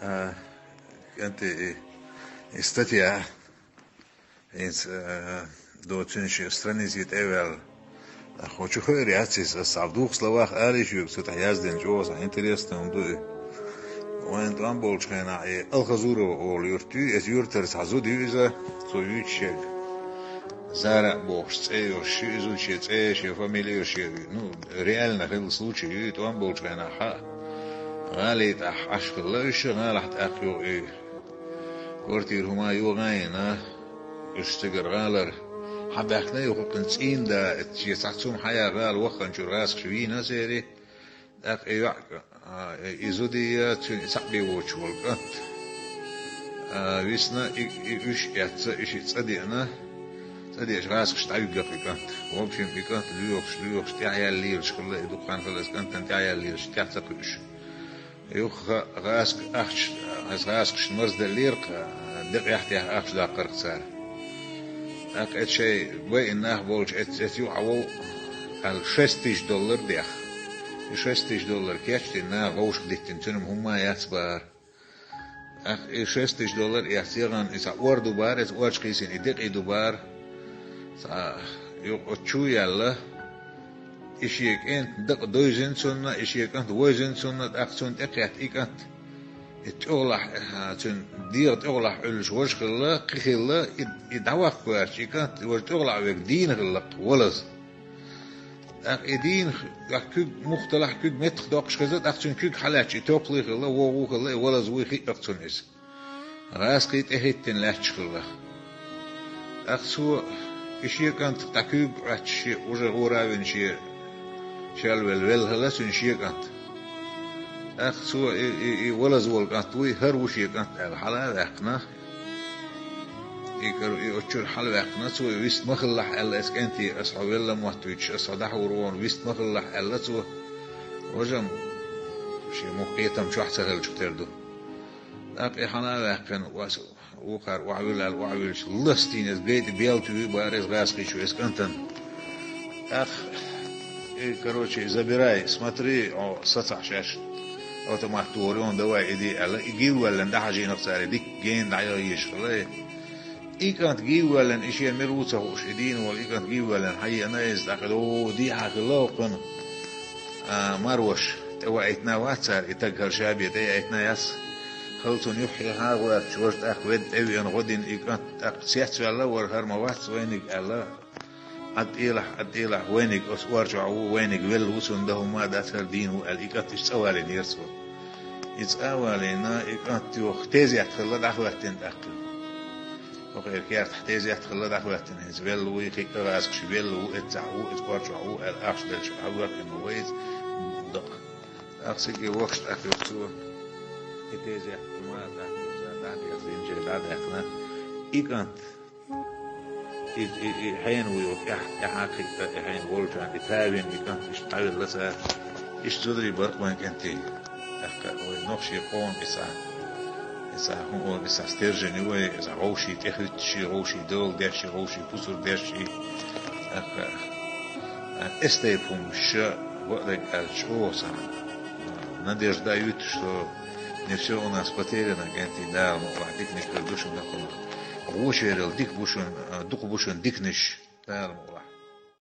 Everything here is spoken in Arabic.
آه كانت استطيع إنس دو تنشي استرانيزيت أول хочу реакцijas savdūks lavāk ārīšu sūta jāsdien čos interesi un du وين تامبولش كنا الخزورو أول يرتي اس يرترس حزودي إذا سويتشيك زارع بوش أيوه شيء زود شيء أي شيء فاميلي شيء نو реально هذا случай تامبولش كنا حق غاليت أشكر الله إيش غالحت أخيو إيه كورتير هما يوغاينا يشتغل غالر حباكنا يوقن تسين دا يسعتهم حياة غال وخن شو راس شوينا سيري أخ إيوه إزودي سعبي وشول كنت ويسنا إيش إيش تصدقنا صدق راس كشتعيق في كنت وبشين في كنت ليوكش تعيا ليل شكله دكان خلاص كنت تعيا ليل تعتقش يوخ راس أخش راس كش مرز دليرق دق يحتي أخش دا قرق صار أك أشي وإنه بولش أتيو عو $6 ديخ $6 كيشتي نا غوش ديتين تنم هما ياتبار أخ $6 يحتيغان إسا وردو بار إس وارش قيسين إدق إدو بار يوق أتشو يالا إشيك إنت دق دويزين سنة إشيك أنت ويزين سنة أخسون تقيت إيك أنت تغلح تن دير تغلح علش وش الله قخي الله يدعوك بارش إيك أنت وش تغلح ويك دين غلق ولز إدين كوك مختلح كوك متخ داقش خزت أخسون كوك حلاتش توقلي الله ووغوخ الله ولز ويخي أخسون إس راس قيت إهيتن لاتش الله أخسو إشيك أنت تكوك راتش وجه غوراوين شيء شال والول هلا سنشيك أنت أخسو ولز والقط وي هر وشيك أنت الحلا ذاقنا يكرو يأشر حلا ذاقنا سو ويست مخلح ألا إسكنتي أصحاب الله محتويش أصحاب ورون ويست مخلح ألا سو وجم شيء مقيتم شو أحسن هل شتردو أبي حلا ذاقن واسو وقر وعويل لستين إز جيت بيلتوي بارز غاسقي شو إسكنتن أخ короче забирай смотри سطح شاش اوتوماتوريون دواء دي الا يجي ولا ندحجي نفسه ديك جين دعيش خلاص اي كانت جي ولا اشي مروته وش دين ولا كانت جي ولا هي ناس دخلوا دي حق الله قن مروش توعتنا واتسار يتقهر شابي تيعتنا يس خلطون يحيي هاغوات شورت اخوات اوي ان غدين اي كانت سيحت الله ورهر موات وينك الله أديله وينك أسوارجع وينك ويلوسون ده ما داتر دين والإيقات يسأوالين يرسول يسأوالينا إيقات يختزي أتخلى دعواتين داخل وغير كيار تحتزي أتخلى دعواتين هزبيل ويخيق راسك شبيل وإتزعو إتوارجعو الأخش دل شعوك المويز دق أخسك يوخشت أخيوكسو إتزي أتخلى دعواتين داخل إيقات حين ويوك يحاكي حين ولجان يتابين يكون يشتغل لسا يشتغل برق وين كنتي ونقشي قوم إسا هو إسا استرجن يوي إسا غوشي تخدشي غوشي دول داشي غوشي بوسر داشي استيبهم الشاء وقتك الشوصا надеж дают, что не все у нас потеряно, كنتي دار مقرحتك نكردوش ونقل وشيرل ديك بوشن دق بوشن ديكنش دار